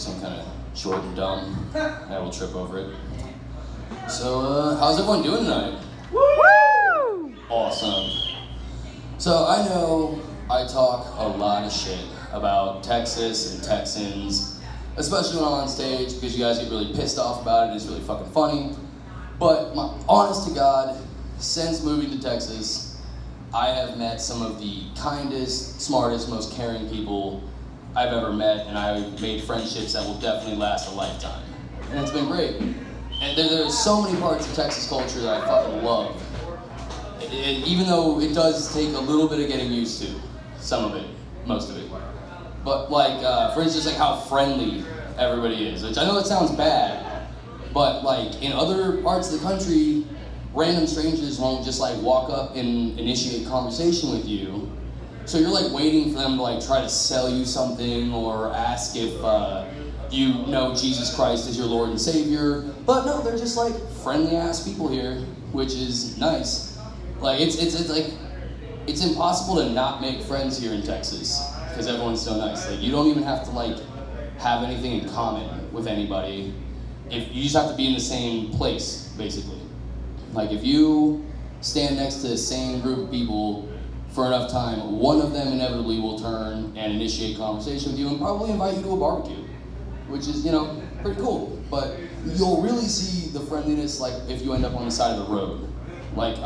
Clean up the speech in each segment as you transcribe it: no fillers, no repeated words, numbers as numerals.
because I'm kind of short and dumb. I will trip over it. So, how's everyone doing tonight? Woo! Awesome. So, I know I talk a lot of shit about Texas and Texans, especially when I'm on stage, because you guys get really pissed off about it. It's really fucking funny. But, honest to God, since moving to Texas, I have met some of the kindest, smartest, most caring people I've ever met, and I've made friendships that will definitely last a lifetime. And it's been great. And there's so many parts of Texas culture that I fucking love. Even though it does take a little bit of getting used to, some of it, most of it. But like, for instance, like how friendly everybody is, which I know that sounds bad, but like in other parts of the country, random strangers won't just like walk up and initiate conversation with you. So you're like waiting for them to like try to sell you something or ask if you know Jesus Christ is your Lord and Savior. But no, they're just like friendly ass people here, which is nice. Like it's like it's impossible to not make friends here in Texas because everyone's so nice. Like you don't even have to like have anything in common with anybody. If you just have to be in the same place, basically. Like if you stand next to the same group of people for enough time, one of them inevitably will turn and initiate conversation with you and probably invite you to a barbecue, which is, you know, pretty cool. But you'll really see the friendliness like if you end up on the side of the road. Like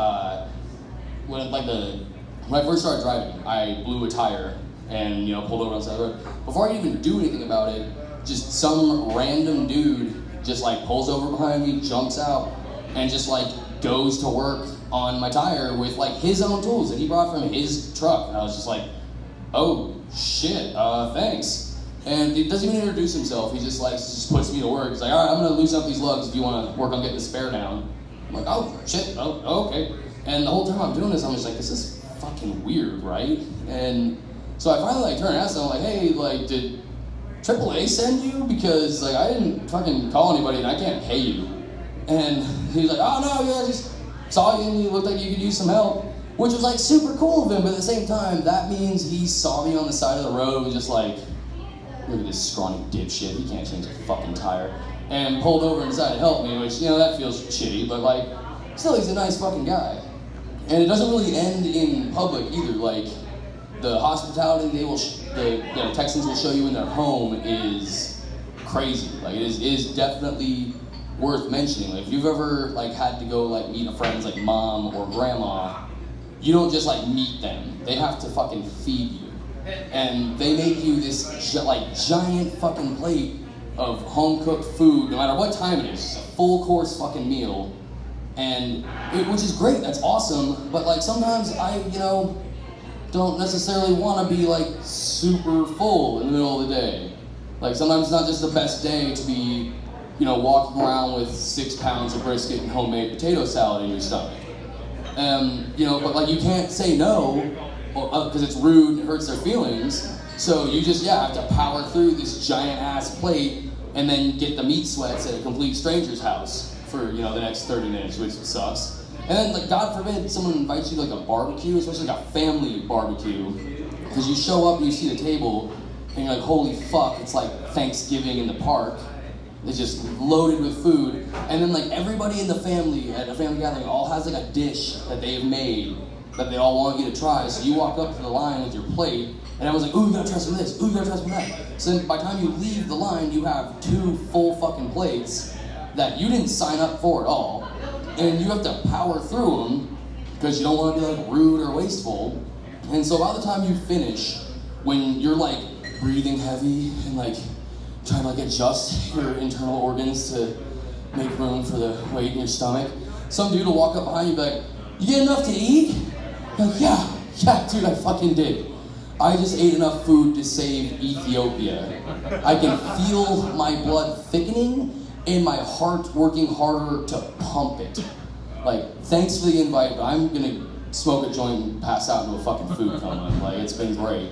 when I first started driving, I blew a tire and, you know, pulled over on the side of the road. Before I could even do anything about it, just some random dude just like pulls over behind me, jumps out, and just like goes to work on my tire with like his own tools that he brought from his truck. And I was just like, oh shit, thanks. And he doesn't even introduce himself. He just puts me to work. He's like, all right, I'm gonna loosen up these lugs if you wanna work on getting the spare down. I'm like, oh shit, oh okay. And the whole time I'm doing this, I'm just like, this is fucking weird, right? And so I finally like turn and ask him, I'm like, hey, like, did AAA send you? Because like I didn't fucking call anybody and I can't pay you. And he's like, oh no, yeah, I just saw you and you looked like you could use some help. Which was like super cool of him, but at the same time, that means he saw me on the side of the road and was just like, look at this scrawny dipshit, he can't change a fucking tire. And pulled over and decided to help me, which, you know, that feels shitty, but like, still he's a nice fucking guy. And it doesn't really end in public either. Like, the hospitality the Texans will show you in their home is crazy. Like, it is definitely worth mentioning. Like, if you've ever like had to go like meet a friend's like mom or grandma, you don't just like meet them. They have to fucking feed you. And they make you this giant fucking plate of home-cooked food, no matter what time it is. It's a full-course fucking meal. Which is great, that's awesome, but like sometimes I, you know, don't necessarily want to be like super full in the middle of the day. Like sometimes it's not just the best day to be, you know, walking around with 6 pounds of brisket and homemade potato salad in your stomach. You know, but like you can't say no, because it's rude and hurts their feelings, so you just, have to power through this giant ass plate and then get the meat sweats at a complete stranger's house for, you know, the next 30 minutes, which sucks. And then, like, God forbid someone invites you to, like, a barbecue, especially, like, a family barbecue, because you show up and you see the table, and you're like, holy fuck, it's like Thanksgiving in the park. It's just loaded with food. And then, like, everybody in the family, at a family gathering, all has, like, a dish that they've made that they all want you to try. So you walk up to the line with your plate, and everyone's like, ooh, you gotta try some of this, ooh, you gotta try some of that. So then by the time you leave the line, you have 2 full fucking plates that you didn't sign up for at all, and you have to power through them because you don't want to be like rude or wasteful. And so by the time you finish, when you're like breathing heavy and like trying to like adjust your internal organs to make room for the weight in your stomach, some dude will walk up behind you and be like, you get enough to eat? You're like, yeah, dude, I fucking did. I just ate enough food to save Ethiopia. I can feel my blood thickening and my heart working harder to pump it. Like, thanks for the invite, but I'm gonna smoke a joint and pass out into a fucking food coma. Like, it's been great.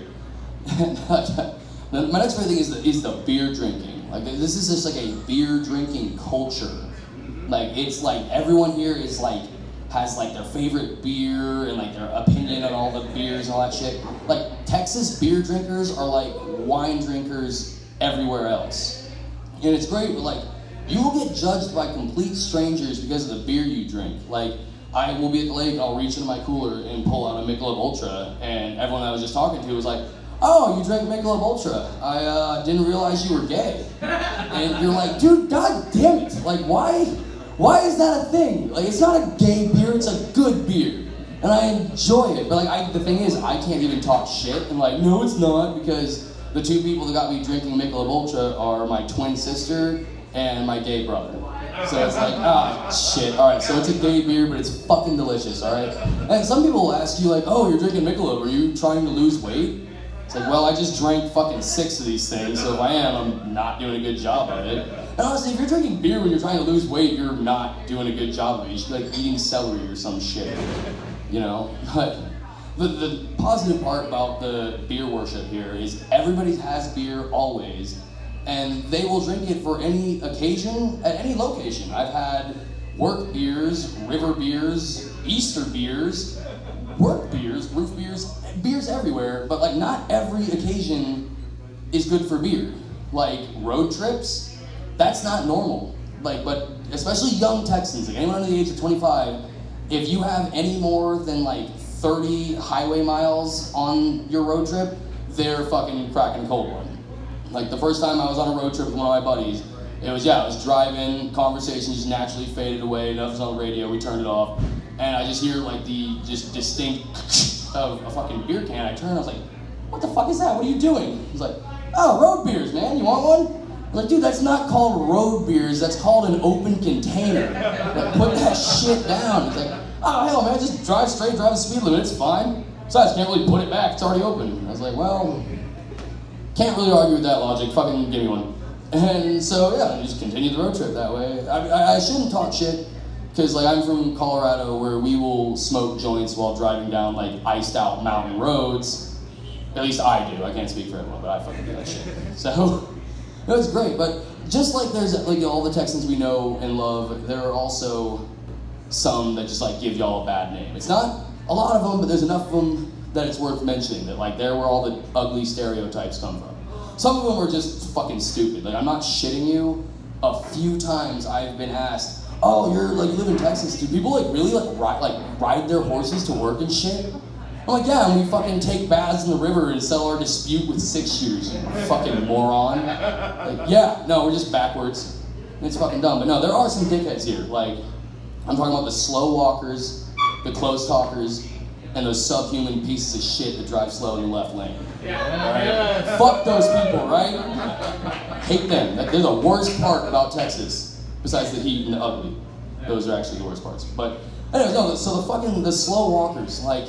My next favorite thing is the beer drinking. Like, this is just like a beer drinking culture. Like, it's like everyone here is like, has like their favorite beer and like their opinion on all the beers and all that shit. Like, Texas beer drinkers are like wine drinkers everywhere else. And it's great, but like, you will get judged by complete strangers because of the beer you drink. Like, I will be at the lake, I'll reach into my cooler and pull out a Michelob Ultra, and everyone I was just talking to was like, oh, you drank Michelob Ultra. I didn't realize you were gay. And you're like, dude, god damn it. Like, why is that a thing? Like, it's not a gay beer, it's a good beer. And I enjoy it. But like, the thing is, I can't even talk shit. And like, no, it's not, because the two people that got me drinking Michelob Ultra are my twin sister and my gay brother. So it's like, shit, alright, so it's a gay beer, but it's fucking delicious, alright? And some people will ask you like, oh, you're drinking Michelob, are you trying to lose weight? It's like, well, I just drank fucking 6 of these things, so if I am, I'm not doing a good job of it. And honestly, if you're drinking beer when you're trying to lose weight, you're not doing a good job of it. You should be like eating celery or some shit, you know? But the positive part about the beer worship here is everybody has beer always, and they will drink it for any occasion, at any location. I've had work beers, river beers, Easter beers, work beers, roof beers, beers everywhere, but like not every occasion is good for beer. Like road trips, that's not normal. Like, but especially young Texans, like anyone under the age of 25, if you have any more than like 30 highway miles on your road trip, they're fucking cracking a cold one. Like the first time I was on a road trip with one of my buddies, I was driving, conversation just naturally faded away, nothing's on the radio, we turned it off, and I just hear like the just distinct of a fucking beer can. I turned, I was like, what the fuck is that? What are you doing? He's like, oh, road beers, man, you want one? I'm like, dude, that's not called road beers, that's called an open container. Like, put that shit down. He's like, oh, hell, man, just drive straight, drive the speed limit, it's fine. Besides, can't really put it back, it's already open. I was like, well, can't really argue with that logic, fucking give me one. And so, yeah, I just continued the road trip that way. I shouldn't talk shit, because like I'm from Colorado where we will smoke joints while driving down like iced out mountain roads. At least I do, I can't speak for everyone, but I fucking do that shit. So, it was great, but just like there's like all the Texans we know and love, there are also some that just like give y'all a bad name. It's not a lot of them, but there's enough of them that it's worth mentioning, that like they're where all the ugly stereotypes come from. Some of them are just fucking stupid. Like, I'm not shitting you. A few times I've been asked, oh, you live in Texas, do people like really ride their horses to work and shit? I'm like, yeah, and we fucking take baths in the river and settle our dispute with 6-shooters, you fucking moron. Like, yeah, no, we're just backwards. It's fucking dumb. But no, there are some dickheads here. Like, I'm talking about the slow walkers, the close talkers, and those subhuman pieces of shit that drive slow in the left lane. Right? Fuck those people, right? Hate them. They're the worst part about Texas, besides the heat and the ugly. Those are actually the worst parts. But anyways, no, so the slow walkers, like,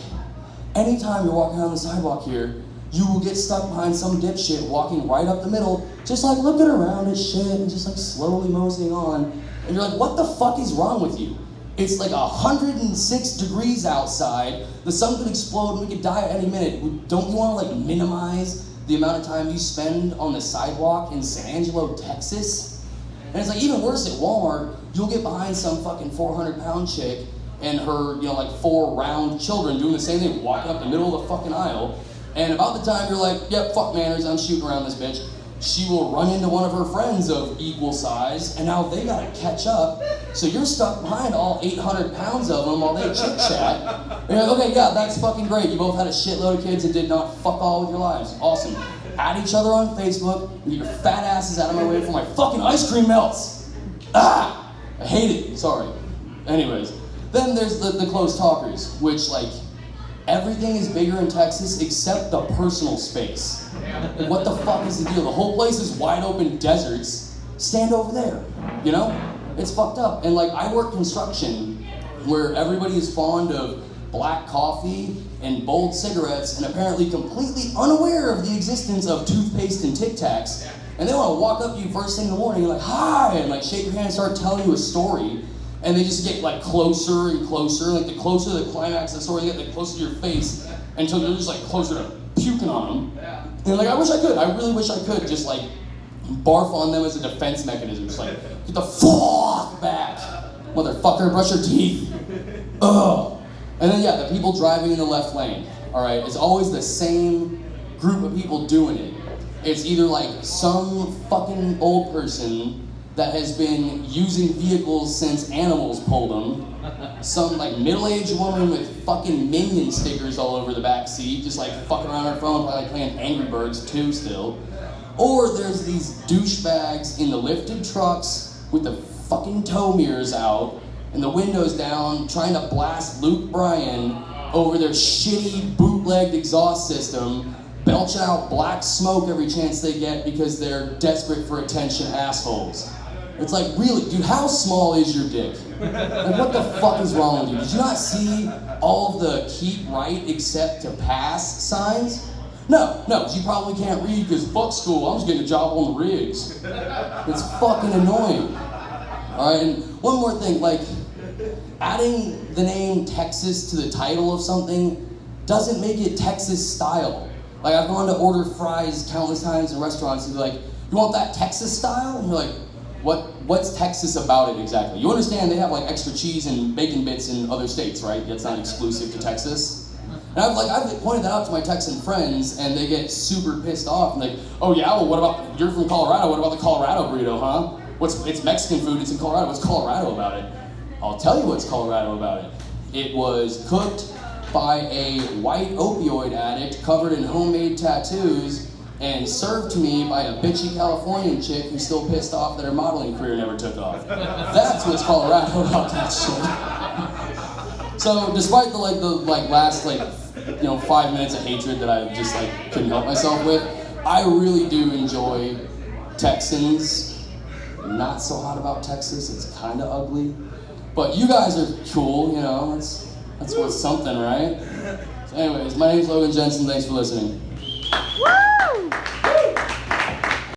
anytime you're walking down the sidewalk here, you will get stuck behind some dipshit walking right up the middle, just like looking around at shit and just like slowly moseying on. And you're like, what the fuck is wrong with you? It's like 106 degrees outside, the sun could explode and we could die at any minute. Don't you want to like minimize the amount of time you spend on the sidewalk in San Angelo, Texas? And it's like even worse at Walmart, you'll get behind some fucking 400-pound chick and her, 4 round children doing the same thing, walking up the middle of the fucking aisle. And about the time you're like, yep, fuck manners, I'm shooting around this bitch, she will run into one of her friends of equal size, and now they gotta catch up. So you're stuck behind all 800 pounds of them while they chit-chat. And you're like, okay, yeah, that's fucking great. You both had a shitload of kids and did not fuck all with your lives. Awesome. Add each other on Facebook, and get your fat asses out of my way before my fucking ice cream melts. Ah! I hate it. Sorry. Anyways. Then there's the close talkers, which, like, everything is bigger in Texas except the personal space. Like, what the fuck is the deal? The whole place is wide open deserts. Stand over there, you know? It's fucked up. And, like, I work construction where everybody is fond of black coffee and bold cigarettes and apparently completely unaware of the existence of toothpaste and Tic Tacs. And they want to walk up to you first thing in the morning and like, hi, and like shake your hand and start telling you a story. And they just get like closer and closer. Like the closer the climax of the story, they get like closer to your face until you're just like closer to puking on them. And like, I wish I could. I really wish I could just like barf on them as a defense mechanism. Just like, get the fuck back, motherfucker, brush your teeth. Ugh. And then yeah, the people driving in the left lane, all right, it's always the same group of people doing it. It's either like some fucking old person that has been using vehicles since animals pulled them, some like middle-aged woman with fucking Minion stickers all over the back seat, just like fucking around her phone, probably like playing Angry Birds 2 still. Or there's these douchebags in the lifted trucks with the fucking tow mirrors out and the windows down, trying to blast Luke Bryan over their shitty bootlegged exhaust system, belching out black smoke every chance they get because they're desperate for attention assholes. It's like, really, dude, how small is your dick? Like, what the fuck is wrong with you? Did you not see all of the keep right except to pass signs? No, because you probably can't read because fuck school, I'm just getting a job on the rigs. It's fucking annoying. Alright, and one more thing, like, adding the name Texas to the title of something doesn't make it Texas style. Like, I've gone to order fries countless times in restaurants and be like, you want that Texas style? And you're like, what's Texas about it exactly? You understand they have like extra cheese and bacon bits in other states, right? That's not exclusive to Texas. And I've pointed that out to my Texan friends and they get super pissed off and like, oh yeah, well what about, you're from Colorado, what about the Colorado burrito, huh? It's Mexican food, it's in Colorado, what's Colorado about it? I'll tell you what's Colorado about it. It was cooked by a white opioid addict covered in homemade tattoos and served to me by a bitchy Californian chick who's still pissed off that her modeling career never took off. That's what's Colorado about that shit. So despite the last 5 minutes of hatred that I just couldn't help myself with, I really do enjoy Texans. Not so hot about Texas, it's kind of ugly. But you guys are cool, you know, that's worth something, right? So anyways, my name's Logan Jensen, thanks for listening. Woo!